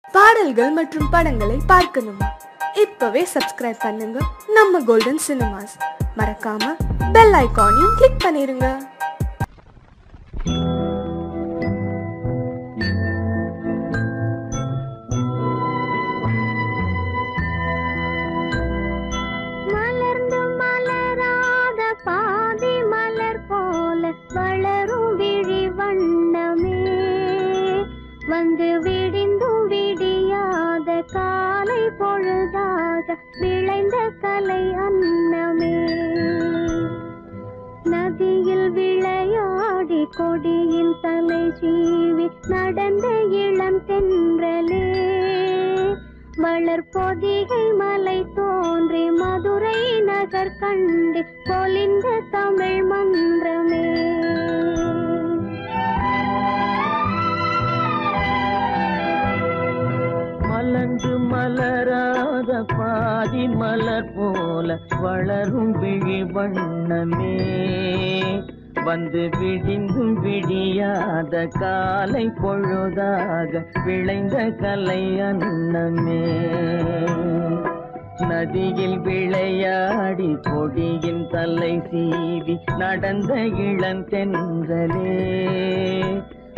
பாடல்கள் மற்றும் படங்களை பார்க்கணுமா? இப்பவே சப்ஸ்கிரைப் பண்ணுங்க நம்ம கோல்டன் சினிமாஸ். மறக்காம பெல் ஐகானையும் கிளிக் பண்ணிருங்க. வளரும் விழி வண்ணமே வந்து விடிந்தும் விடியாத காலை பொழுதாக விளைந்த கலை அன்னமே நதியில் விளையாடி கொடியின் தலை சீவி நடந்த இளம் தென்றலே வளர்பொதிகை மலை தோன்றி மதுரை நகர் கண்டு பொலிந்த தமிழ் மன்றமே மலர்ந்து மலராத பாதி மலர் போல வளரும் விழி வண்ணமே வந்து விடிந்தும் விடியாத காலை பொழுதாக விளைந்த கலை அன்னமே நதியில் விளையாடி கொடியின் தலை சீவி நடந்த இளந்தென்றலே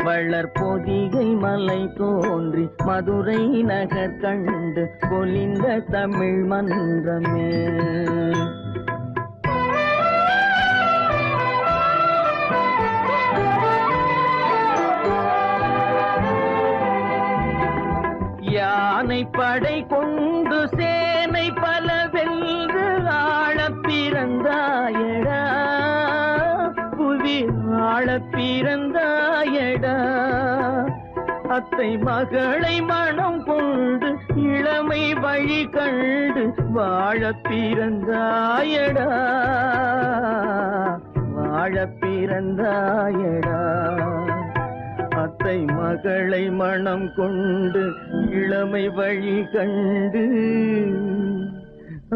வளர்பொதிகை மலை தோன்றி மதுரை நகர் கண்டு பொலிந்த தமிழ் மன்றமே யானை படை கொண்டு சேனை பல வென்று ஆள பிறந்தாயடா புவி ஆள பிறந்தாயடா அத்தை மகளை மனம் கொண்டு இளமை வழி கண்டு வாழ பிறந்தாயடா வாழ பிறந்தாயடா அத்தை மகளை மனம் கொண்டு இளமை வழி கண்டு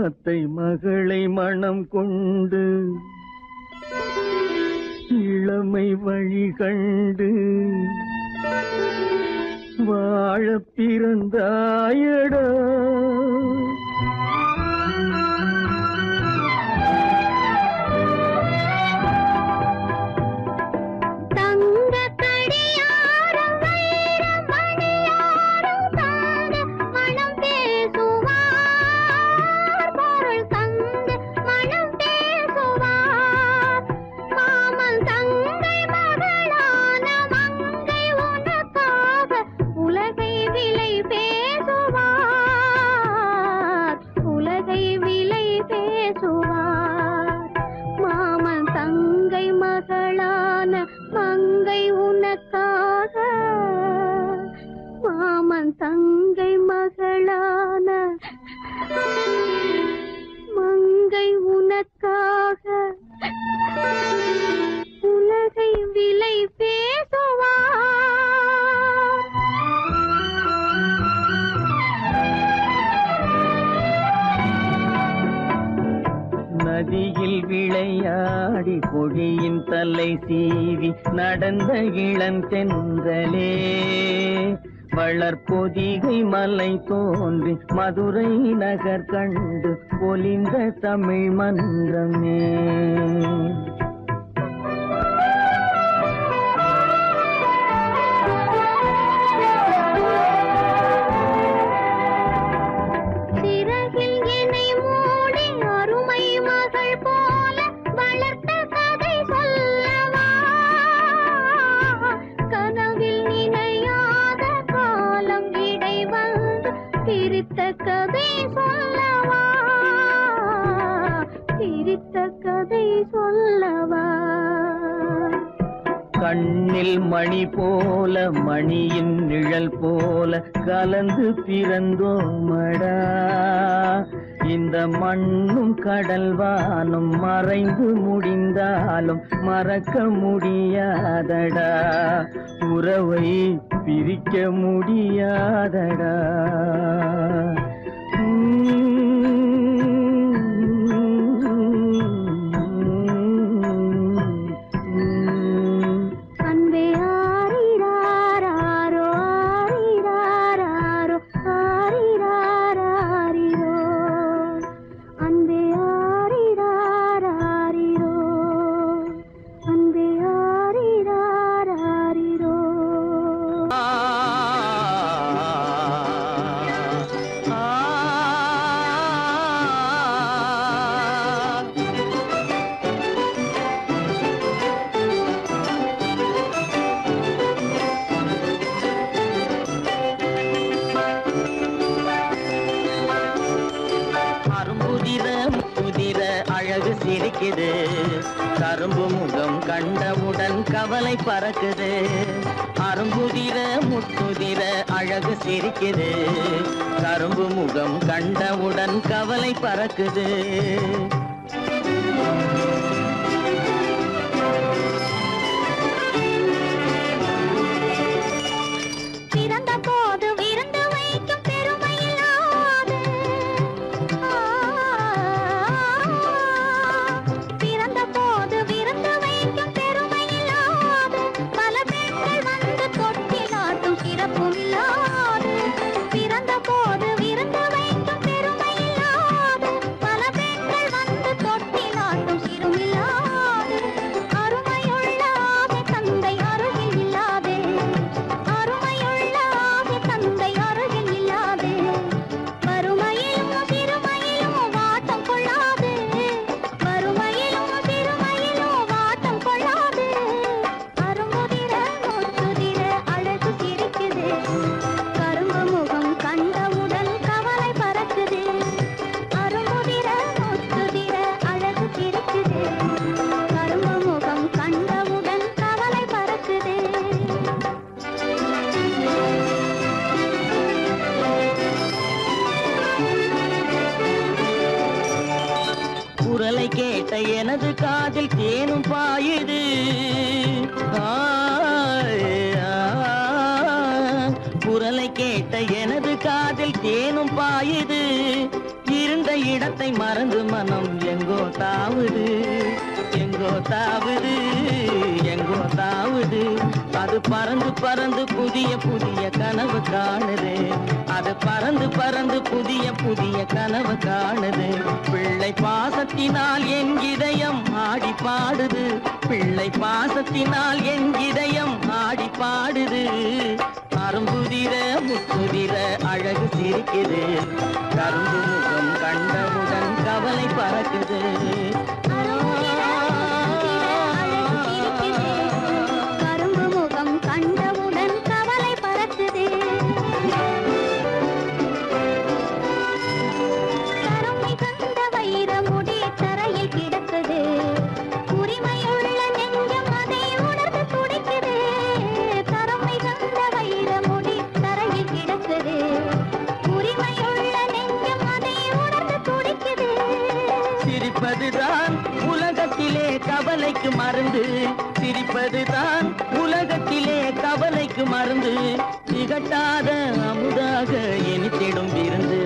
அத்தை மகளை மனம் கொண்டு இளமை வழி கண்டு வாழ பிறந்தாயடா தங்கை மகளான மங்கை உனக்காக உலகை விலை பேசுவார் நதியில் விளையாடி கொடியின் தலை சீவி நடந்த இளந்தென்றலே வளர்பொதிகை மலை தோன்றி மதுரை நகர் கண்டு பொலிந்த தமிழ் மன்றமே சிறகில் என்னை மூடி அருமை மகள் போல வளர்த்த கதை சொல்லவா கனவில் நினையாத காலம் இடை வந்து பிரித்த கதை சொல்லவா பிரித்த கதை சொல்லவா கண்ணில் மணி போல மணியின் நிழல் போல கலந்து பிறந்தோமடா இந்த மண்ணும் கடல் வானும் மறைந்து முடிந்தாலும் மறக்க முடியாதடா உறவை பிரிக்க முடியாதடா அன்பே ஆரிராரோ ஆரிராரோ சிரிக்குது. கரும்பு முகம் கண்டவுடன் கவலை பறக்குது. அரும்புதிர முத்துதிர அழகு சிரிக்குது. கரும்பு முகம் கண்டவுடன் கவலை பறக்குது. குரலை கேட்ட எனது காதில் தேனும் பாயுது. குரலை கேட்ட எனது காதில் தேனும் பாயுது. இருந்த இடத்தை மறந்து மனம் எங்கோ தாவுது, எங்கோ தாவுது, எங்கோ தாவுது. அது பறந்து பறந்து புதிய புதிய கனவு காணுது. அது பறந்து பறந்து புதிய புதிய கனவு காணுது. பிள்ளை பாசத்தினால் என் இதயம் ஆடி பாடுது. பிள்ளை பாசத்தினால் என் இதயம் ஆடி பாடுது. அரும்புதிர முத்துதிர அழகு சிரிக்குது. கரும்பு முகம் கண்டவுடன் கவலை பறக்குது. கரும்பு முகம் கண்டவுடன் கவலை பறக்குது. கருமை கண்ட வைரமுடி தரையில் கிடக்குது. உரிமையுள்ள நெஞ்சம் அதை உணர்ந்து துடிக்குது. கருமை கண்ட வைரமுடி தரையில் கிடக்குது. உரிமையுள்ள நெஞ்சம் அதை உணர்ந்து துடிக்குது. சிரிப்பதுதான் உலகத்திலே கவலைக்கு மருந்து. சிரிப்பதுதான் உலகத்திலே கவலைக்கு மருந்து. திகட்டாத அமுதாக இனித்திடும் விருந்து.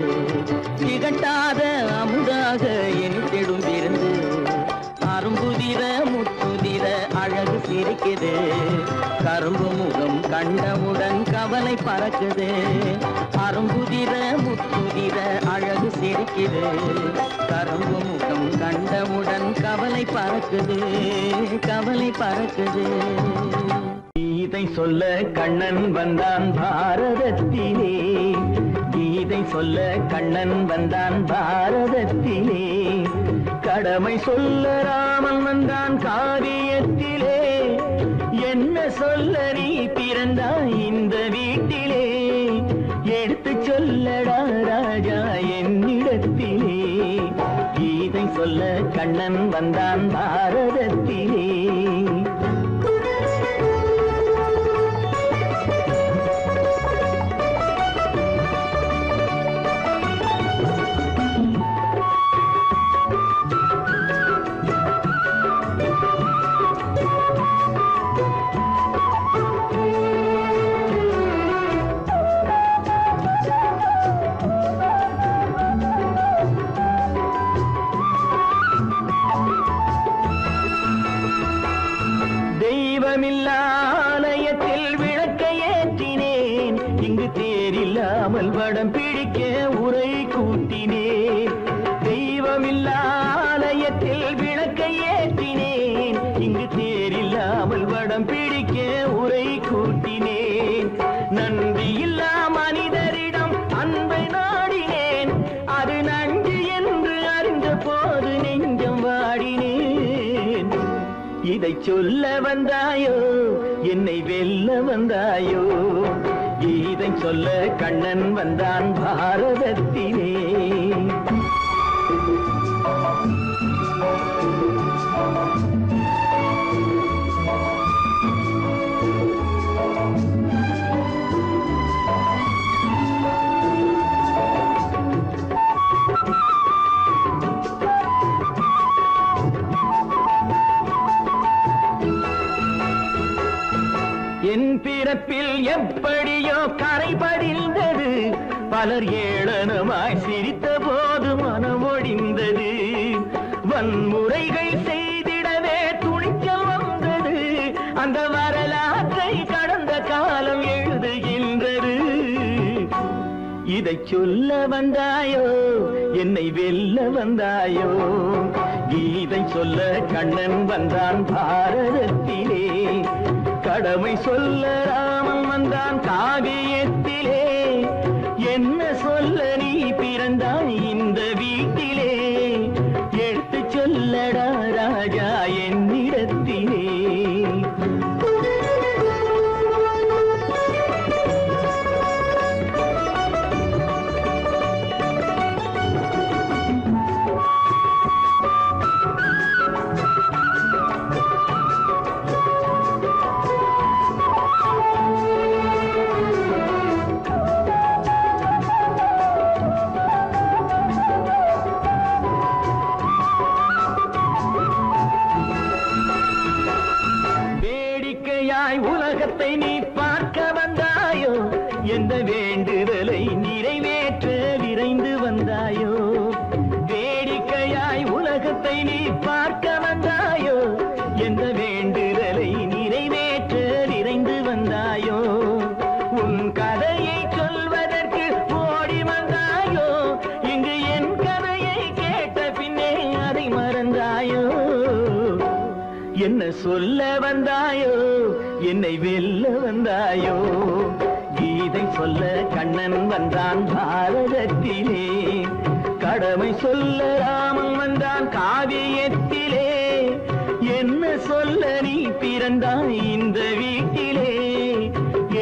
திகட்டாத அமுதாக இனித்திடும் விருந்து. அரும்புதிர முத்துதிர அழகு சிரிக்குது. கரும்பு முகம் கண்டவுடன் கவலை பறக்குது. அரும்புதிர முத்துதிர அழகு சிரிக்குது. கரும்பு முகம் கண்டவுடன் கவலை பறக்குது, கவலை பறக்குது. கீதை சொல்ல கண்ணன் வந்தான் பாரதத்திலே. கீதை சொல்ல கண்ணன் வந்தான் பாரதத்திலே. கடமை சொல்ல ராமன் வந்தான் காரியத்திலே. என்ன சொல்ல நீ பிறந்தாய் இந்த வீட்டிலே. எடுத்து சொல்லடா ராஜா என்னிடத்திலே. கீதை சொல்ல கண்ணன் வந்தான் பாரதத்திலே. ஆலயத்தில் விளக்கை ஏற்றினேன். இங்கு தேரில்லாமல் வடம் பிடிக்க உரை கூட்டினேன். தெய்வமில்லா ஆலயத்தில் விளக்கை ஏற்றினேன். இங்கு தேரில்லாமல் வடம் பிடிக்க உரை கூட்டினேன். நன்றியில்லா மனிதரிடம் அன்பை நாடினேன். அது நன்றி என்று அறிந்த போது நெஞ்சம் வாடினேன். இதை சொல்ல வந்தாயோ என்னை வெல்ல வந்தாயோ. இதை சொல்ல கண்ணன் வந்தான் பாரதத்திலே. எப்படியோ கரை படிந்தது. பலர் ஏளனமாய் சிரித்த போது மனம் ஒடிந்தது. வன்முறைகள் செய்திடவே துணிச்சல் வந்தது. அந்த வரலாற்றை கடந்த காலம் எழுதுகின்றது. இதை சொல்ல வந்தாயோ, என்னை வெல்ல வந்தாயோ? கீதை சொல்ல கண்ணன் வந்தான் பாரதத்திலே, கடமை சொல்ல ராமன் வந்தான் காவியத்திலே. என்ன சொல்ல நீ பிறந்தாய் இந்த வீட்டிலே? எடுத்து சொல்லடா ராஜா என்னிடத்திலே. உலகத்தை நீ பார்க்க வந்தாயோ, எந்த வேண்டுதலை நிறைவேற்ற விரைந்து வந்தாயோ? வேடிக்கையாய் உலகத்தை நீ பார்க்க வந்தாயோ, எந்த வேண்டுதலை நிறைவேற்ற விரைந்து வந்தாயோ? உன் கதையை சொல்வதற்கு ஓடி வந்தாயோ, இங்கு என் கதையை கேட்ட பின்னே அதை மறந்தாயோ? என்ன சொல்ல வந்தாயோ, என்னை வெல்ல வந்தாயோ? கீதை சொல்ல கண்ணன் வந்தான் பாரதத்திலே, கடமை சொல்ல ராமன் வந்தான் காவியத்திலே. என்ன சொல்ல நீ பிறந்தாய் இந்த வீட்டிலே?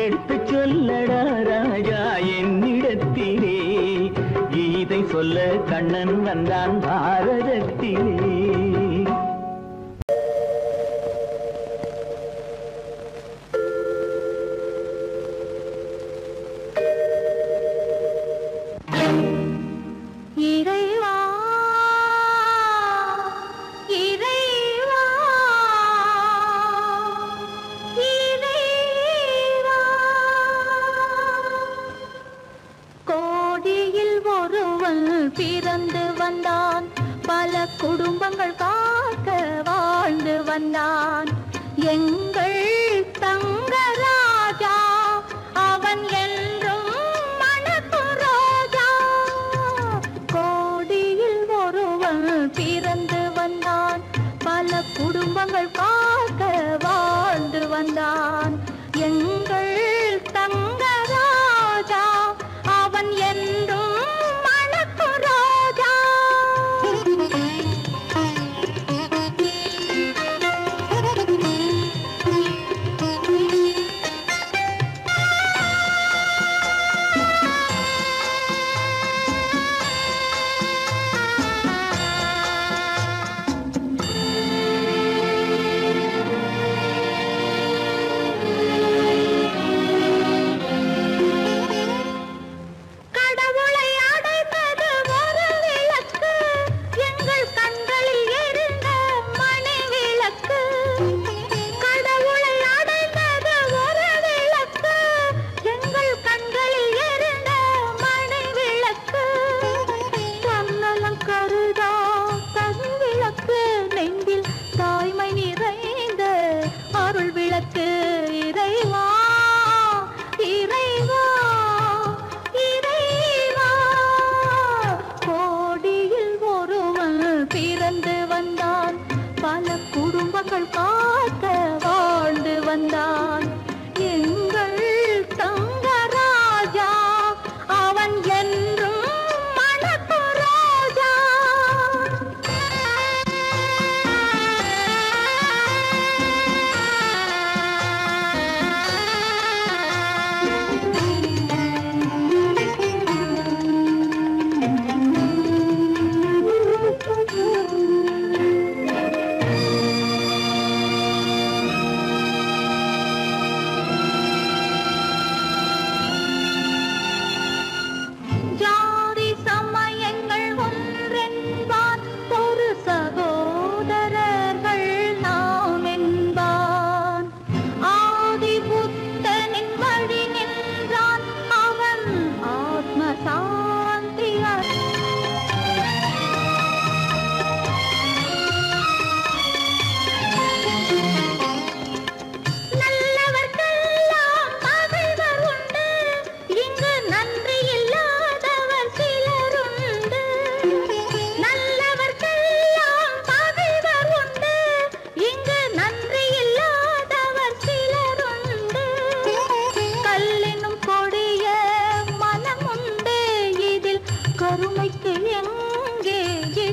எடுத்து சொல்லடா ராஜா என்னிடத்திலே. கீதை சொல்ல கண்ணன் வந்தான் பாரதத்திலே. பிறந்து வந்தான், பல குடும்பங்கள் காக்க வாழ்ந்து வந்தான். எங்கள் தங்கராஜா அவன் என்றும் மணக்கும் ரோஜா. கோடியில் ஒருவன் பிறந்து வந்தான், பல குடும்பங்கள் காக்க வாழ்ந்து வந்தான். எங்கள் தங்கராஜா அவன் என்றும்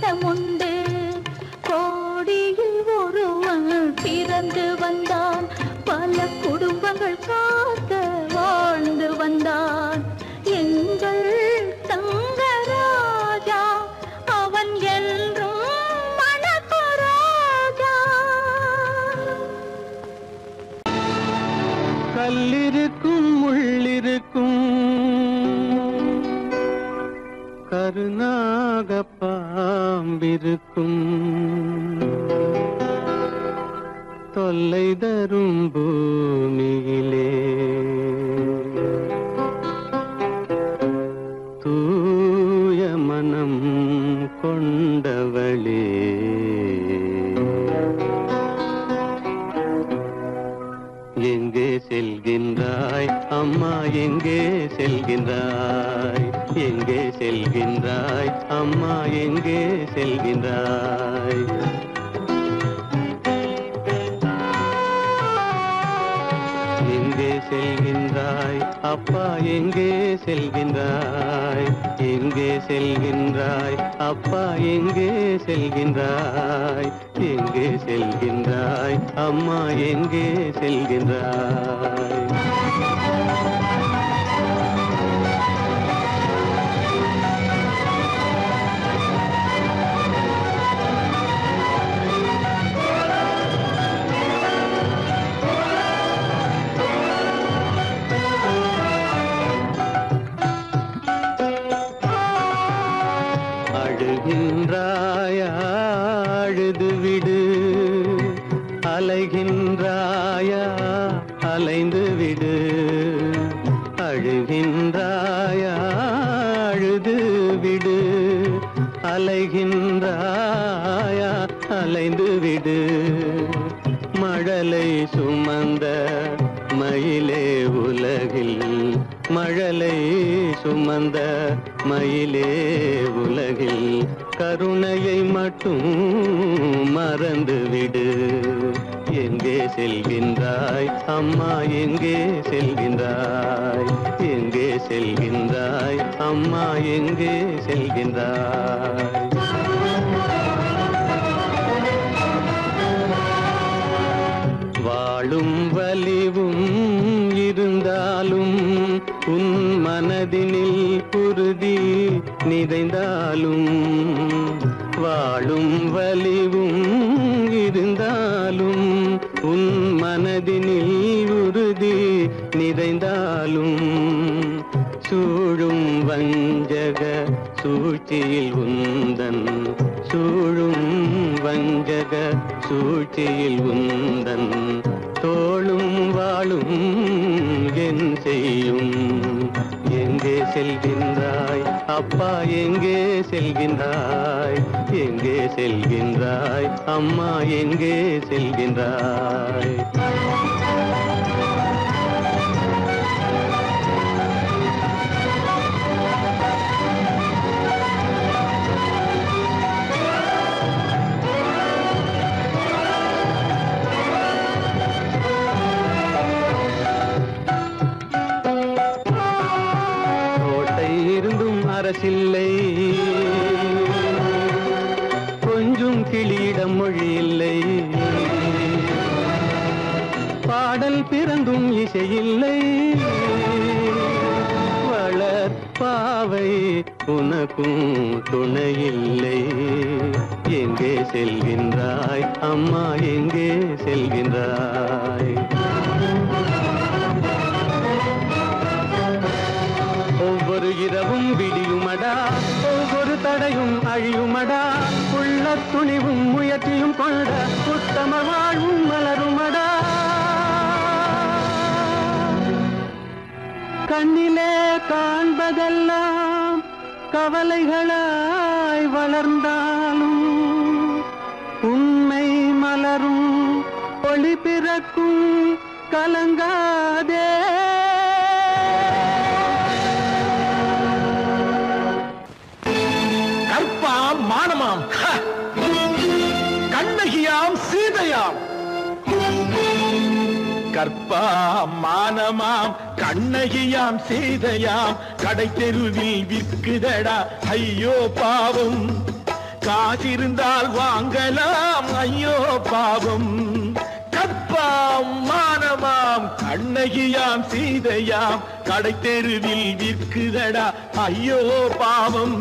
இடமுண்டு. கோடியில் ஒருவன் பிறந்து வந்தான், பல குடும்பங்கள் காக்க வாழ்ந்து வந்தான். எங்கள் தங்கராஜா அவன் என்றும் மணக்கராஜா. கல்லிருக்கும் முள்ளிருக்கும் கருநாக பாம்பிருக்கும் தொல்லை தரும் பூமியிலே தூய மனம் கொண்டவளே எங்கே செல்கின்றாய் அம்மா, எங்கே செல்கின்றாய், எங்கே செல்கின்றாய் அம்மா, எங்கே செல்கின்றாய்? எங்கே செல்கின்றாய் அப்பா, எங்கே செல்கின்றாய், எங்கே செல்கின்றாய் அப்பா, எங்கே செல்கின்றாய், எங்கே செல்கின்றாய் அம்மா, எங்கே செல்கின்றாய்? அழுகின்றாயா அழுது விடு, அலைகின்றாயா அலைந்து விடு. அழுகின்றாயா அழுது விடு, அலைகின்றாயா அலைந்து விடு. மழலை சுமந்த மயிலே உலகில், மழலை சுமந்த மயிலே உலகில் கருணையை மட்டும் மறந்துவிடு. எங்கே செல்கின்றாய் அம்மா, எங்கே செல்கின்றாய், எங்கே செல்கின்றாய் அம்மா, எங்கே செல்கின்றாய்? வாழும் வலிவும் இருந்தாலும் உன் மனதினில் உறுதி நிறைந்தாலும், வாழும் வலிவும் இருந்தாலும் உன் மனதினில் உறுதி நிறைந்தாலும், சூழும் வஞ்சக சூழ்ச்சியில் உந்தன், சூழும் வஞ்சக சூழ்ச்சியில் உந்தன் தோளும் வாழும் என் செய்யும்? எங்கே செல்கின்றாய் அப்பா, எங்கே செல்கின்றாய், எங்கே செல்கின்றாய் அம்மா, எங்கே செல்கின்றாய்? அரசில்லை, கொஞ்சம் கிளியிடம் மொழி இல்லை, பாடல் பிறந்தும் இசையில்லை. வளர் பாவை உனக்கும் துணையில்லை. எங்கே செல்கின்றாய் அம்மா, எங்கே செல்கின்றாய்? ஒவ்வொரு இரவும் விடியுமடா, ஒவ்வொரு தடையும் அழியுமடா, உள்ள துணிவும் முயற்சியும் கொண்ட உத்தம வாழ்வும் மலருமடா. கண்ணிலே காண்பதெல்லாம் கவலைகளாய் வளர்ந்தாலும், உண்மை மலரும் ஒளி பிறக்கும் கலங்காதே. கற்பாம் மானமாம், கண்ணகியாம் சீதையாம். கற்பாம் மானமாம், கண்ணகியாம் சீதையாம், கடை தெருவில் விற்குதடா ஐயோ பாவம். காசிருந்தால் வாங்கலாம் ஐயோ பாவம். கற்பாம் மானமாம் கண்ணகியாம் சீதையாம் கடை தெருவில் விற்குதடா ஐயோ பாவம்.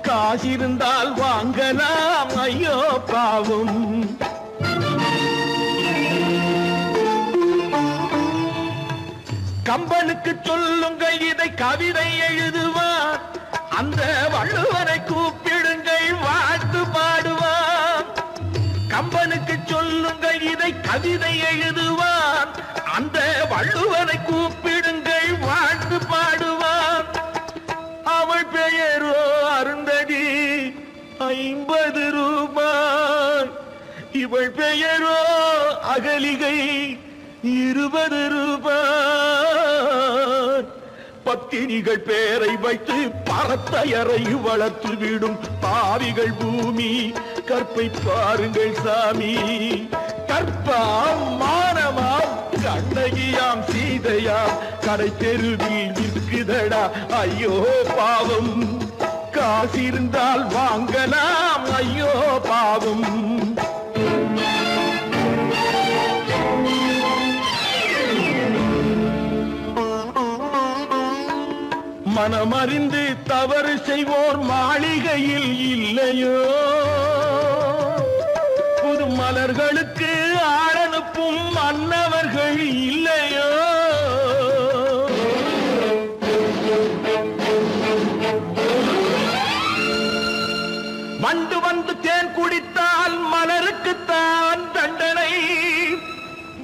காசிருந்தால் வாங்கலாம் ஐயோ பாவம். கம்பனுக்கு சொல்லுங்கள் இதை கவிதை எழுதுவார். அந்த வள்ளுவனை கூப்பிடுங்கள் வாழ்த்து பாடுவார். கம்பனுக்கு சொல்லுங்கள் இதை கவிதை எழுதுவார். அந்த வள்ளுவனை கூப்பிடுங்கள் வாழ்த்து பாடுவார். அவள் பெயரோ அருந்ததி 50 ரூபாய். இவள் பெயரோ அகலிகை 20 ரூபாய். பத்தினிகள் பேரை வைத்து பரத்தையறை வளர்த்து விடும் பாவிகள் பூமி. கற்பை பாருங்கள் சாமி. கற்பாம் மானமாம் கண்ணகியாம் சீதையாம் கடை தெருவில் விற்குதடா ஐயோ பாவம். காசிருந்தால் வாங்கலாம் ஐயோ பாவம். மனமறிந்து தவறு செய்வோர் மாளிகையில் இல்லையோ. புது மலர்களுக்கு ஆளனுப்பும் மன்னவர்கள் இல்லையோ. வண்டு வந்து தேன் குடித்தால் மலருக்குத்தான் தண்டனை.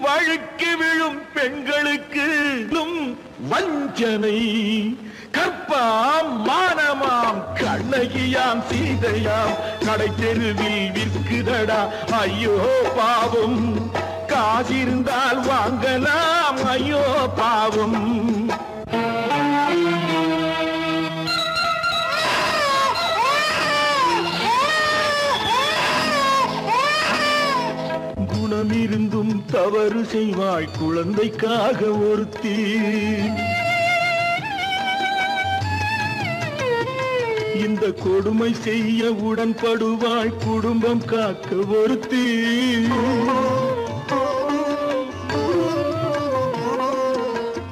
வழுக்கி விழும் பெண்களுக்கு வஞ்சனை. கற்பாம் மானமாம் கண்ணகியாம் சீதையாம் கடை தெருவில் விற்குதடா ஐயோ பாவம். காசிருந்தால் வாங்கலாம் ஐயோ பாவம். குணமிருந்தும் தவறு செய்வாய் குழந்தைக்காக ஒருத்தி. இந்த கொடுமை செய்ய உடன்படுவாய் குடும்பம் காக்க ஒருத்தி.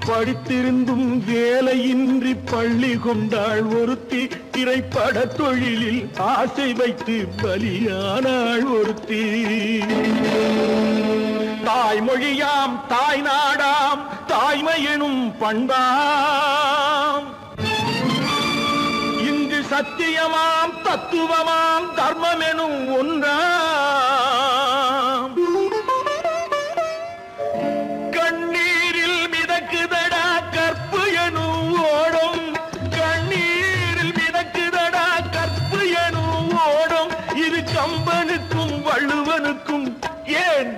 படித்திருந்தும் வேலையின்றி பள்ளி கொண்டாள் ஒருத்தி. திரைப்பட தொழிலில் ஆசை வைத்து பலியானாள் ஒருத்தி. தாய்மொழியாம் தாய் நாடாம் தாய்மை எனும் பண்பாம். இங்கு சத்தியமாம் தத்துவமாம் தர்மம் எனும் ஒன்றாம். கண்ணீரில் மிதக்குதடா கற்பு எனும் ஓடும். கண்ணீரில் மிதக்குதடா கற்பு எனும் ஓடும். இது கம்பனுக்கும் வள்ளுவனுக்கும் ஏன்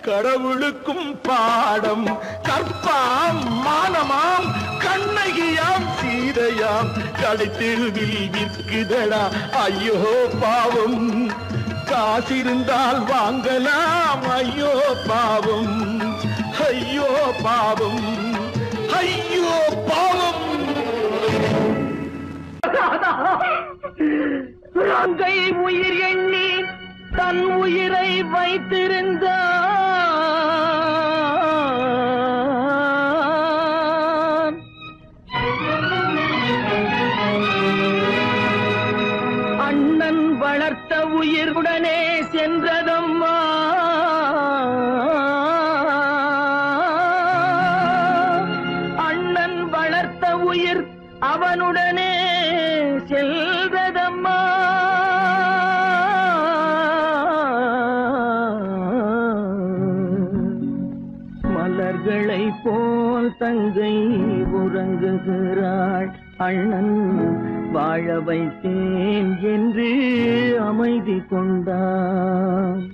கடவுளுக்கும் பாடம். கற்பாம் மானமாம் கண்ணகியாம் சீதையாம் கடை தெருவில் விற்குதடா ஐயோ பாவம். காசிருந்தால் வாங்கலாம் ஐயோ பாவம். ஐயோ பாவம். ஐயோ பாவம். அங்கை உயிர் எண்ணி தன் உயிரை வைத்திருந்தான். அண்ணன் வளர்த்த உயிருடனே சென்றதம்மா. அண்ணன் வளர்த்த உயிர் அவனுடனே செல்வதம்மா. மலர்களை போல் தங்கை உறங்குகிறாள். அண்ணன் வாழ வைத்தேன் என்று அமைதி கொண்டான்.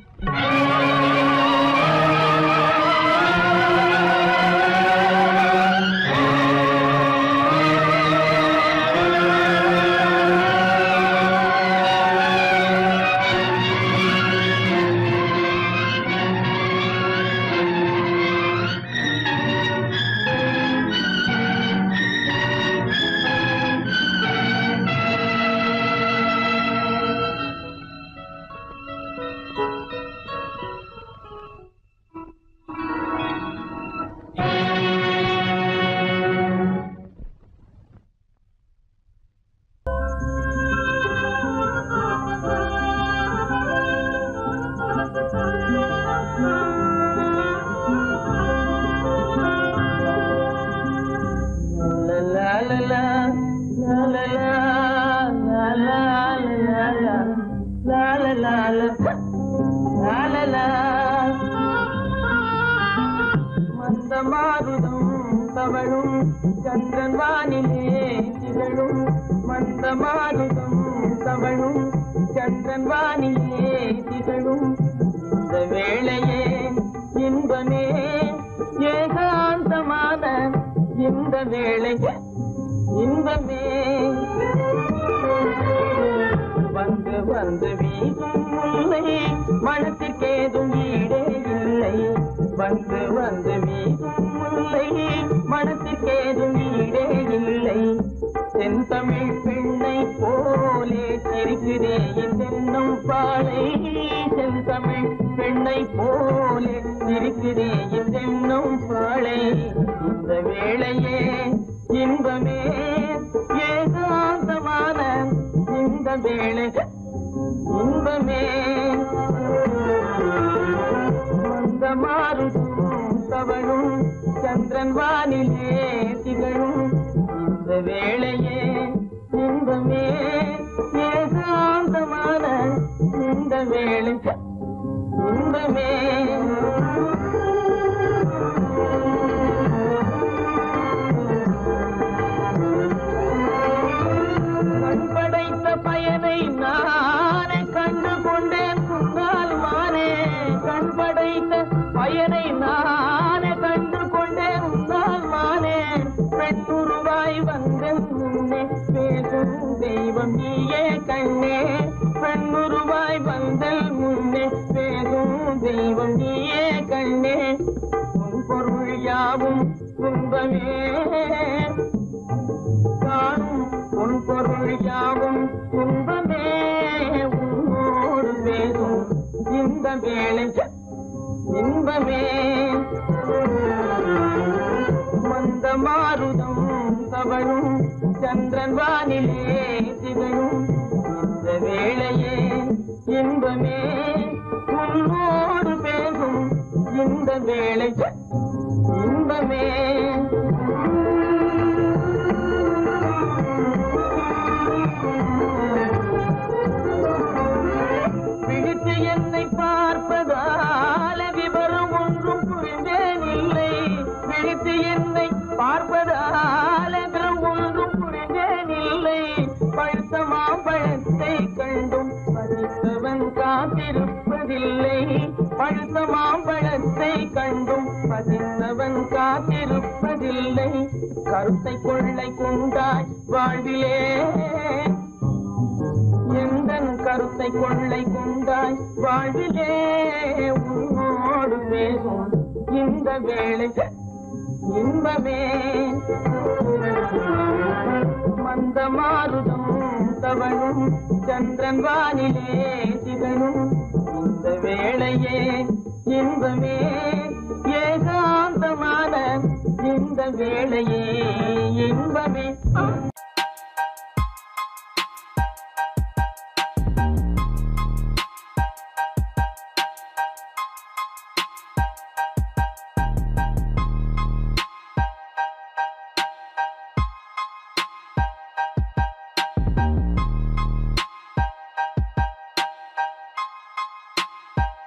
தவழும் சந்திரன் வானிலே திகழும் மந்த மாருதம் தவழும் சந்திரன் வானிலே திகழும் இந்த வேளையே இன்பமே ஏகாந்தமான இந்த வேளையே இன்பமே வந்து வந்து வீசும் முல்லை மனத்திற்கேதும் ஈடே இல்லை வந்து வந்து வீசும் முல்லை மனத்திற்கேதும் ஈடே இல்லை செந்தமிழ் பெண்ணை போலே சிரிக்கிறே தென்னம் பாலை செந்தமிழ் பெண்ணை போலே சிரிக்கிறே தென்னம் பாலை இந்த வேளையே இன்பமே ஏகாந்தமான இந்த வேளை இன்பமே மந்த மாருதம் தவழும் சந்திரன் வானிலே திகழும் இந்த வேளையே இன்பமே ஏகாந்தமான இந்த வேளை இன்பமே படைத்த பயனை நானே கண்டு கொண்டேன் முன்னால் மானே கண் படைத்த பயனை நானே கண்டு கொண்டேன் முன்னால் மானே பெண்ணுருவாய் வந்தேன் முன்னே பேசும் தெய்வம் நீயே கண்ணே பெண்ணுருவாய் வந்தல் முன்னே பேசும் தெய்வம் நீயே கண்ணே உன் பொருள் யாவும் துன்பமே காணும் உன் பொருள் யாவும் துன்பமே உன்னோடு பேசும் இந்த வேளை இன்பமே மந்த மாருதம் தவழும் சந்திரன் வானிலே திகழும் இந்த வேளையே இன்பமே உன்னோடு பேசும் இந்த வேளை இன்பமே விழித்து என்னை பார்ப்பதால விவரம் ஒன்றும் புரிந்தேன் இல்லை விழித்து என்னை பார்ப்பதால விவரம் ஒன்றும் புரிந்தேன் இல்லை பழுத்த மாம்பழத்தை கண்டும் பசித்தவன் காத்திருப்பதில்லை பழுத்த மாம்பழத்தை கண்டும் பசித்தவன் காத்திருப்பதில்லை கருத்தை கொள்ளை கொண்டாய் வாழ்விலே எந்தன் கருத்தை கொள்ளை கொண்டாய் வாழ்விலே உன்னோடு பேசும் இந்த வேளை இன்பமே மந்த மாருதம் தவழும் சந்திரன் வானிலே திகழும் இந்த வேளையே இன்பமே ஏகாந்தமான இந்த வேளையே